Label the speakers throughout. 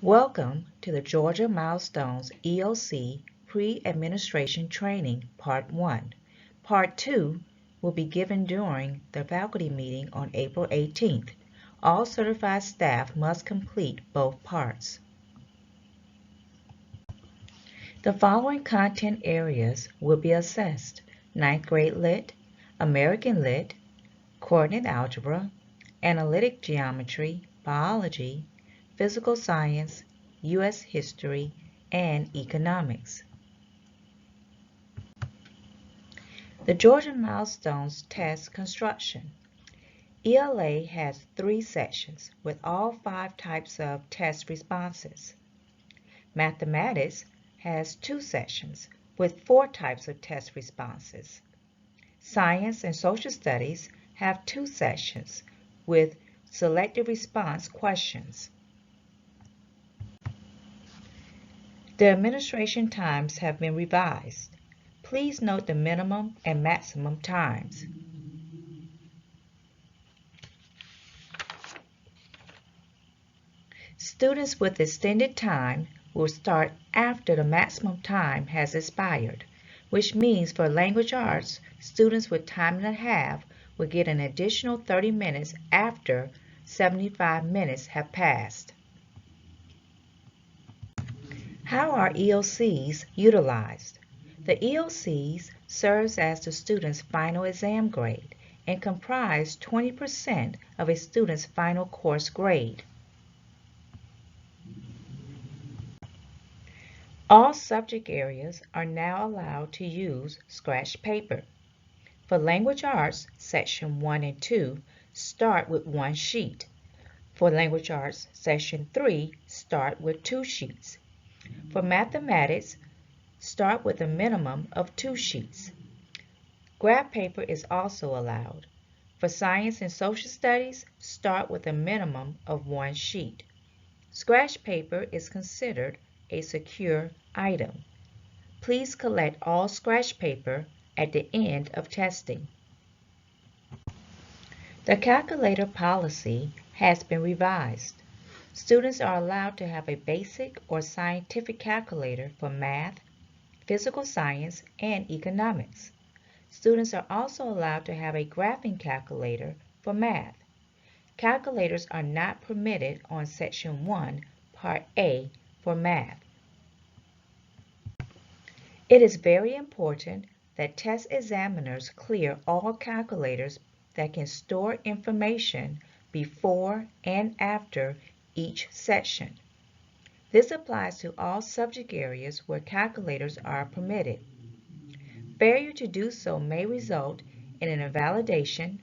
Speaker 1: Welcome to the Georgia Milestones EOC Pre-Administration Training Part 1. Part 2 will be given during the faculty meeting on April 18th. All certified staff must complete both parts. The following content areas will be assessed: 9th grade Lit, American Lit, Coordinate Algebra, Analytic Geometry, Biology, Physical Science, U.S. History, and Economics. The Georgia Milestones Test Construction. ELA has 3 sections with all 5 types of test responses. Mathematics has 2 sections with 4 types of test responses. Science and Social Studies have 2 sections with selected response questions. The administration times have been revised. Please note the minimum and maximum times. Students with extended time will start after the maximum time has expired, which means for language arts, students with time and a half will get an additional 30 minutes after 75 minutes have passed. How are EOCs utilized? The EOCs serves as the student's final exam grade and comprise 20% of a student's final course grade. All subject areas are now allowed to use scratch paper. For language arts, section 1 and 2 start with 1 sheet. For language arts, section 3 start with 2 sheets. For mathematics, start with a minimum of 2 sheets. Graph paper is also allowed. For science and social studies, start with a minimum of 1 sheet. Scratch paper is considered a secure item. Please collect all scratch paper at the end of testing. The calculator policy has been revised. Students are allowed to have a basic or scientific calculator for math, physical science, and economics. Students are also allowed to have a graphing calculator for math. Calculators are not permitted on Section 1, Part A for math. It is very important that test examiners clear all calculators that can store information before and after each section. This applies to all subject areas where calculators are permitted. Failure to do so may result in an invalidation,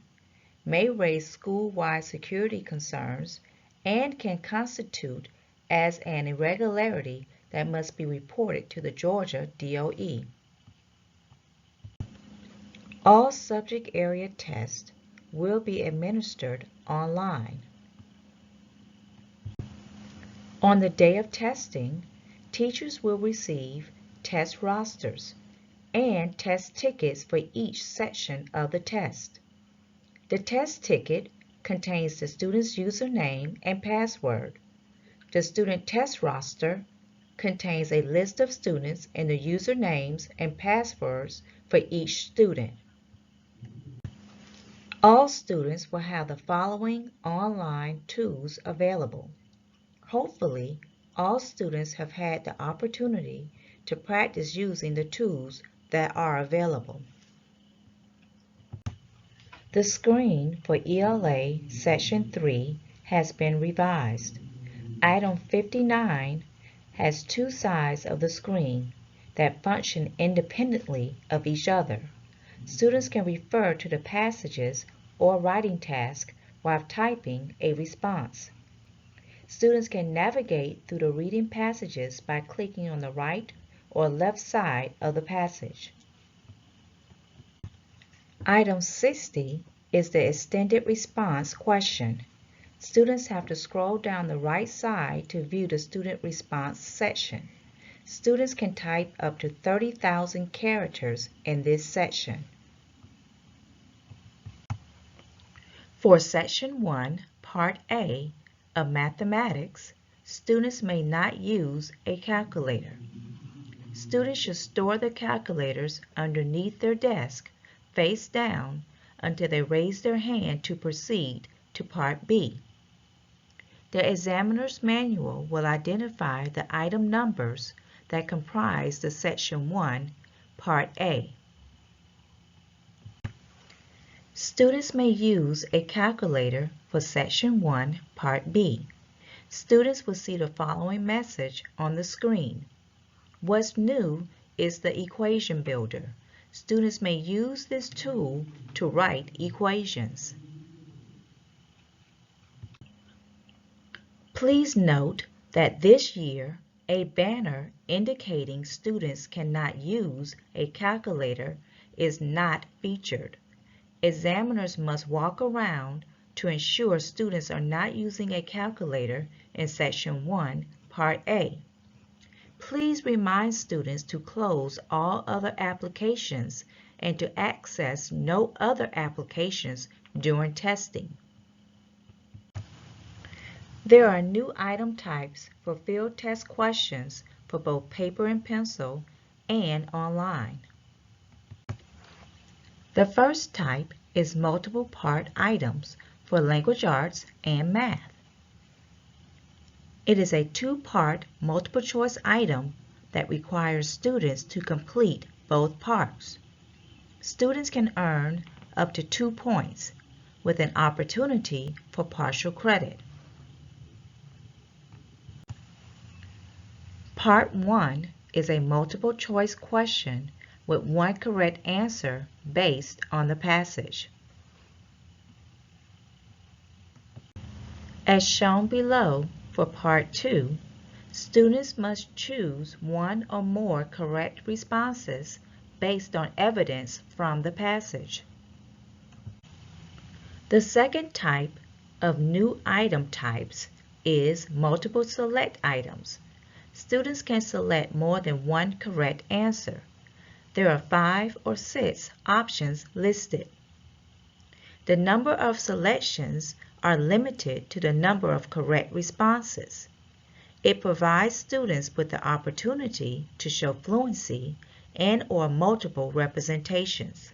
Speaker 1: may raise school-wide security concerns, and can constitute as an irregularity that must be reported to the Georgia DOE. All subject area tests will be administered online. On the day of testing, teachers will receive test rosters and test tickets for each section of the test. The test ticket contains the student's username and password. The student test roster contains a list of students and the usernames and passwords for each student. All students will have the following online tools available. Hopefully, all students have had the opportunity to practice using the tools that are available. The screen for ELA Section 3 has been revised. Item 59 has 2 sides of the screen that function independently of each other. Students can refer to the passages or writing task while typing a response. Students can navigate through the reading passages by clicking on the right or left side of the passage. Item 60 is the extended response question. Students have to scroll down the right side to view the student response section. Students can type up to 30,000 characters in this section. For Section 1, Part A of Mathematics, students may not use a calculator. Students should store the calculators underneath their desk, face down, until they raise their hand to proceed to Part B. The examiner's manual will identify the item numbers that comprise the Section 1, Part A. Students may use a calculator for Section 1, Part B. Students will see the following message on the screen. What's new is the equation builder. Students may use this tool to write equations. Please note that this year, a banner indicating students cannot use a calculator is not featured. Examiners must walk around to ensure students are not using a calculator in Section 1, Part A. Please remind students to close all other applications and to access no other applications during testing. There are new item types for field test questions for both paper and pencil and online. The first type is multiple part items for language arts and math. It is a two-part multiple choice item that requires students to complete both parts. Students can earn up to 2 points with an opportunity for partial credit. Part 1 is a multiple choice question with one correct answer based on the passage. As shown below, for Part 2, students must choose one or more correct responses based on evidence from the passage. The second type of new item types is multiple select items. Students can select more than one correct answer. There are 5 or 6 options listed. The number of selections are limited to the number of correct responses. It provides students with the opportunity to show fluency and/or multiple representations.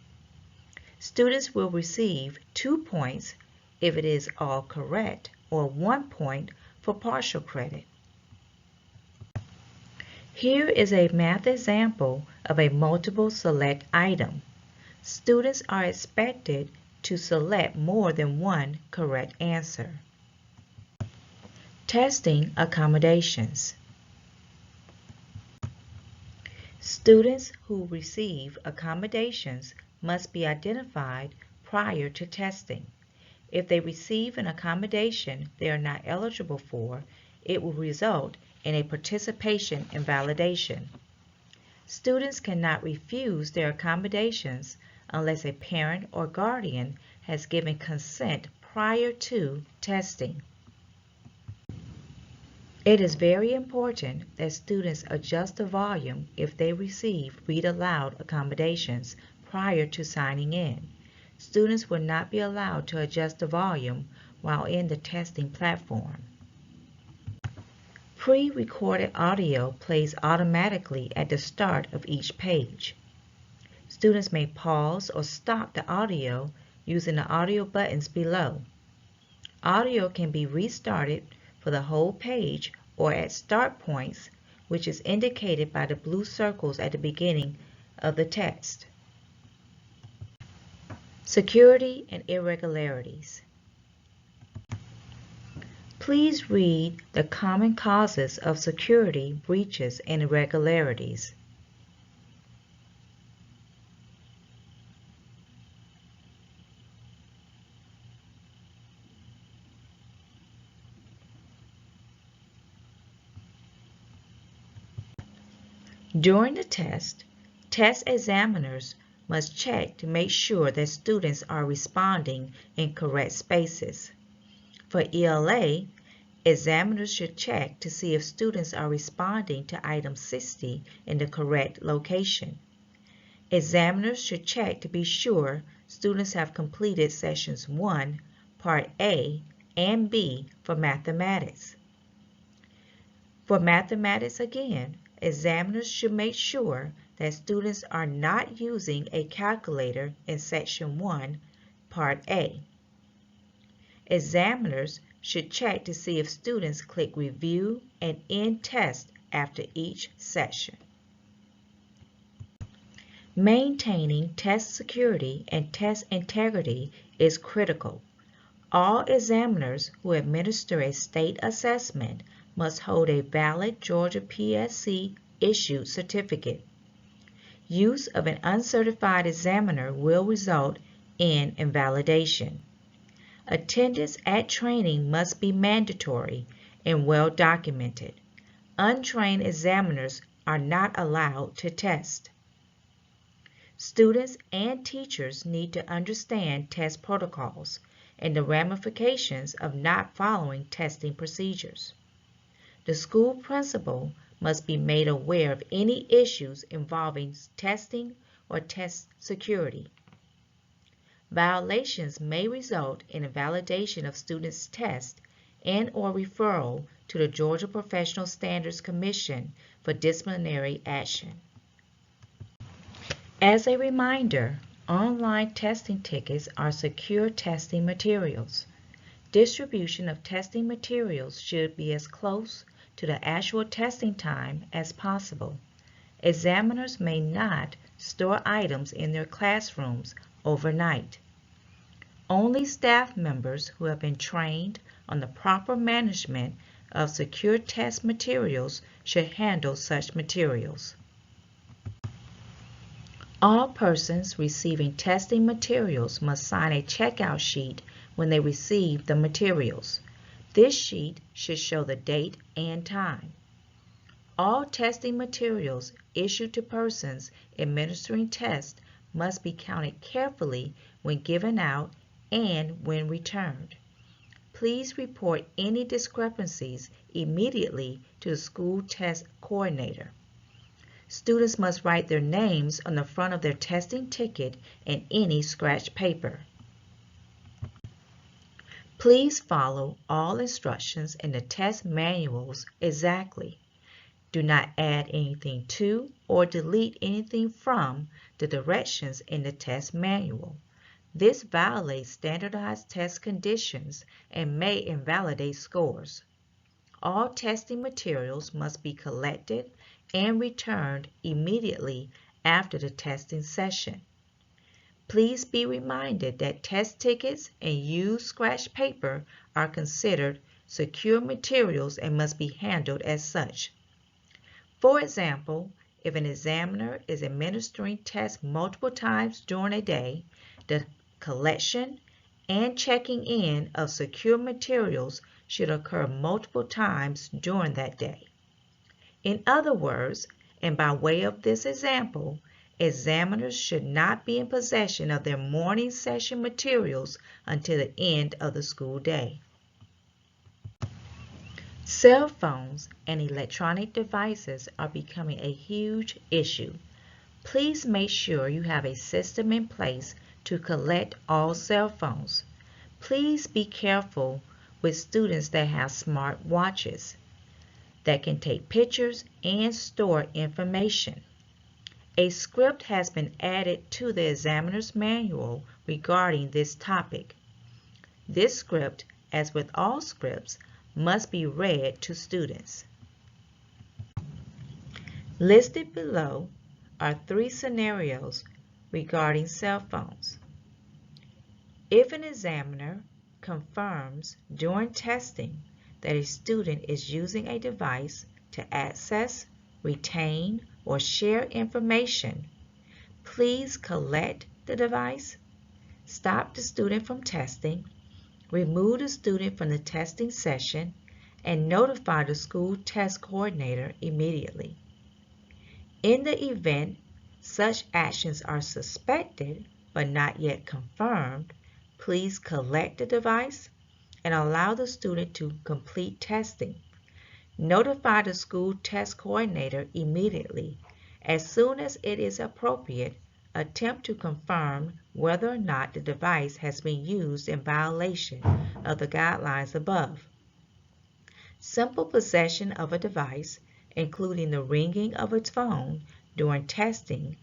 Speaker 1: Students will receive 2 points if it is all correct or 1 point for partial credit. Here is a math example of a multiple select item. Students are expected to select more than one correct answer. Testing accommodations. Students who receive accommodations must be identified prior to testing. If they receive an accommodation they are not eligible for, it will result in a participation invalidation. Students cannot refuse their accommodations unless a parent or guardian has given consent prior to testing. It is very important that students adjust the volume if they receive read aloud accommodations prior to signing in. Students will not be allowed to adjust the volume while in the testing platform. Pre-recorded audio plays automatically at the start of each page. Students may pause or stop the audio using the audio buttons below. Audio can be restarted for the whole page or at start points, which is indicated by the blue circles at the beginning of the text. Security and irregularities. Please read the common causes of security breaches and irregularities. During the test examiners must check to make sure that students are responding in correct spaces. For ELA, examiners should check to see if students are responding to item 60 in the correct location. Examiners should check to be sure students have completed Sessions 1, Part A, and B for mathematics. For mathematics again, examiners should make sure that students are not using a calculator in Section 1, Part A. Examiners should check to see if students click Review and End Test after each session. Maintaining test security and test integrity is critical. All examiners who administer a state assessment must hold a valid Georgia PSC issued certificate. Use of an uncertified examiner will result in invalidation. Attendance at training must be mandatory and well documented. Untrained examiners are not allowed to test. Students and teachers need to understand test protocols and the ramifications of not following testing procedures. The school principal must be made aware of any issues involving testing or test security. Violations may result in invalidation of students' tests and/or referral to the Georgia Professional Standards Commission for disciplinary action. As a reminder, online testing tickets are secure testing materials. Distribution of testing materials should be as close to the actual testing time as possible. Examiners may not store items in their classrooms overnight. Only staff members who have been trained on the proper management of secure test materials should handle such materials. All persons receiving testing materials must sign a checkout sheet when they receive the materials. This sheet should show the date and time. All testing materials issued to persons administering tests must be counted carefully when given out and when returned. Please report any discrepancies immediately to the school test coordinator. Students must write their names on the front of their testing ticket and any scratch paper. Please follow all instructions in the test manuals exactly. Do not add anything to or delete anything from the directions in the test manual. This violates standardized test conditions and may invalidate scores. All testing materials must be collected and returned immediately after the testing session. Please be reminded that test tickets and used scratch paper are considered secure materials and must be handled as such. For example, if an examiner is administering tests multiple times during a day, the collection and checking in of secure materials should occur multiple times during that day. In other words, and by way of this example, examiners should not be in possession of their morning session materials until the end of the school day. Cell phones and electronic devices are becoming a huge issue. Please make sure you have a system in place to collect all cell phones. Please be careful with students that have smart watches that can take pictures and store information. A script has been added to the examiner's manual regarding this topic. This script, as with all scripts, must be read to students. Listed below are 3 scenarios regarding cell phones. If an examiner confirms during testing that a student is using a device to access, retain, or share information, please collect the device, stop the student from testing, remove the student from the testing session, and notify the school test coordinator immediately. In the event such actions are suspected but not yet confirmed, please collect the device and allow the student to complete testing. Notify the school test coordinator immediately. As soon as it is appropriate, attempt to confirm whether or not the device has been used in violation of the guidelines above. Simple possession of a device, including the ringing of its phone during testing,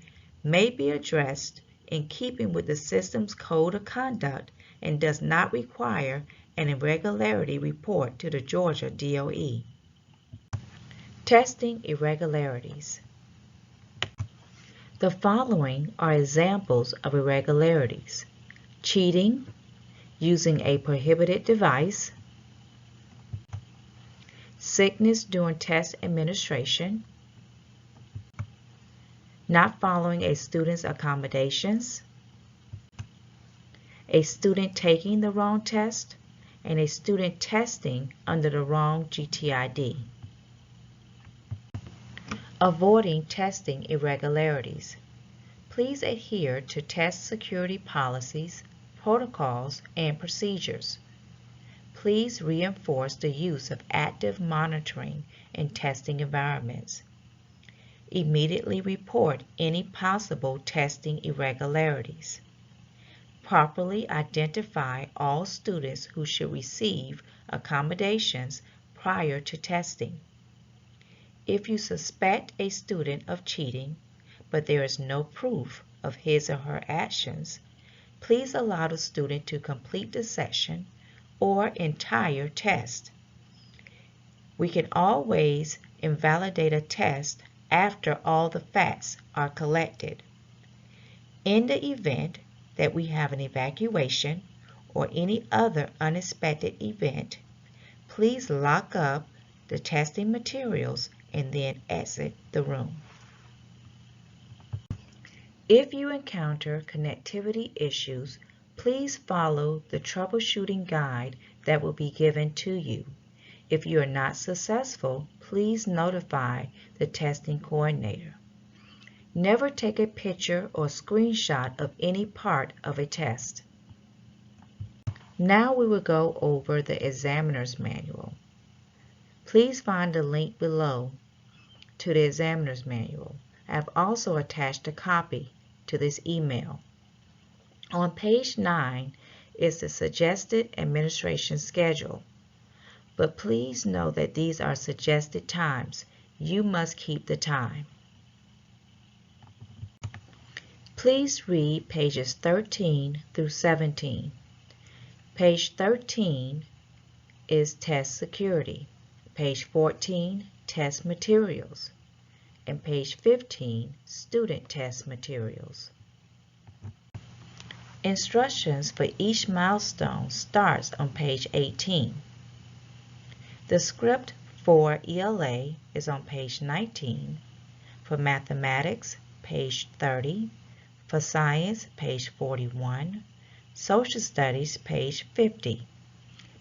Speaker 1: may be addressed in keeping with the system's code of conduct and does not require an irregularity report to the Georgia DOE. Testing irregularities. The following are examples of irregularities: cheating, using a prohibited device, sickness during test administration, not following a student's accommodations, a student taking the wrong test, and a student testing under the wrong GTID. Avoiding testing irregularities. Please adhere to test security policies, protocols, and procedures. Please reinforce the use of active monitoring in testing environments. Immediately report any possible testing irregularities. Properly identify all students who should receive accommodations prior to testing. If you suspect a student of cheating, but there is no proof of his or her actions, please allow the student to complete the session or entire test. We can always invalidate a test after all the facts are collected. In the event that we have an evacuation or any other unexpected event, please lock up the testing materials and then exit the room. If you encounter connectivity issues, please follow the troubleshooting guide that will be given to you. If you are not successful, please notify the testing coordinator. Never take a picture or screenshot of any part of a test. Now we will go over the examiner's manual. Please find the link below to the examiner's manual. I have also attached a copy to this email. On page 9 is the suggested administration schedule, but please know that these are suggested times. You must keep the time. Please read pages 13 through 17. Page 13 is test security. Page 14, test materials. And page 15, student test materials. Instructions for each milestone starts on page 18. The script for ELA is on page 19. For mathematics, page 30. For science, page 41. Social studies, page 50.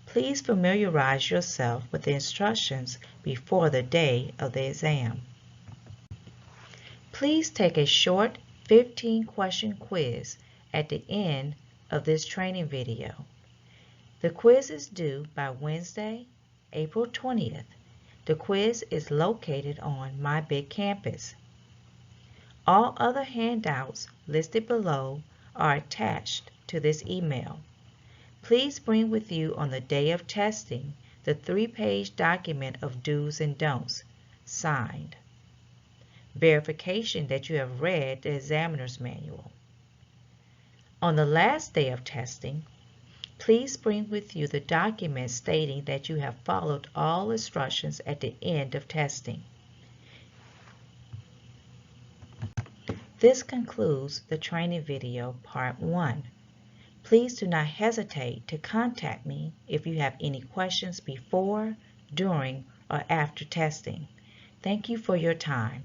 Speaker 1: Please familiarize yourself with the instructions before the day of the exam. Please take a short 15-question quiz at the end of this training video. The quiz is due by Wednesday, April 20th. The quiz is located on My Big Campus. All other handouts listed below are attached to this email. Please bring with you on the day of testing the 3-page document of do's and don'ts, signed. Verification that you have read the examiner's manual. On the last day of testing, please bring with you the document stating that you have followed all instructions at the end of testing. This concludes the training video part 1. Please do not hesitate to contact me if you have any questions before, during, or after testing. Thank you for your time.